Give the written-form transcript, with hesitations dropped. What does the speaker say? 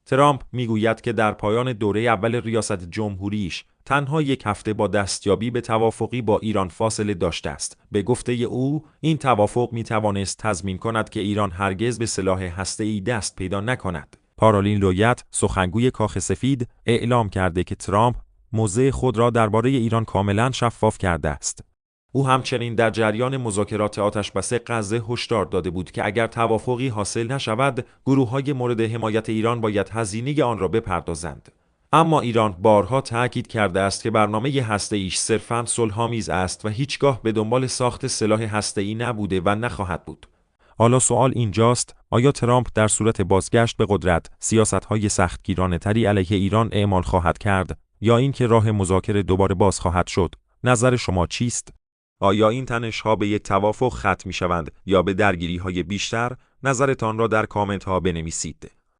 ترامپ میگوید که در پایان دوره اول ریاست جمهوریش تنها یک هفته با دستیابی به توافقی با ایران فاصله داشته است. به گفته او این توافق می توانست تضمین کند که ایران هرگز به سلاح هسته‌ای دست پیدا نکند. پارالین لویت، سخنگوی کاخ سفید، اعلام کرده که ترامپ موضع خود را درباره ایران کاملا شفاف کرده است. او همچنین در جریان مذاکرات آتشبس غزه هشدار داده بود که اگر توافقی حاصل نشود، گروه‌های مورد حمایت ایران باید هزینه آن را بپردازند. اما ایران بارها تاکید کرده است که برنامه هسته‌ایش صرفاً صلح‌آمیز است و هیچگاه به دنبال ساخت سلاح هسته‌ای نبوده و نخواهد بود. حالا سوال اینجاست، آیا ترامپ در صورت بازگشت به قدرت سیاست‌های سختگیرانه‌تری علیه ایران اعمال خواهد کرد یا اینکه راه مذاکره دوباره باز خواهد شد؟ نظر شما چیست؟ آیا این تنش‌ها به یک توافق ختم می‌شوند یا به درگیری‌های بیشتر؟ نظرتان را در کامنت‌ها بنویسید.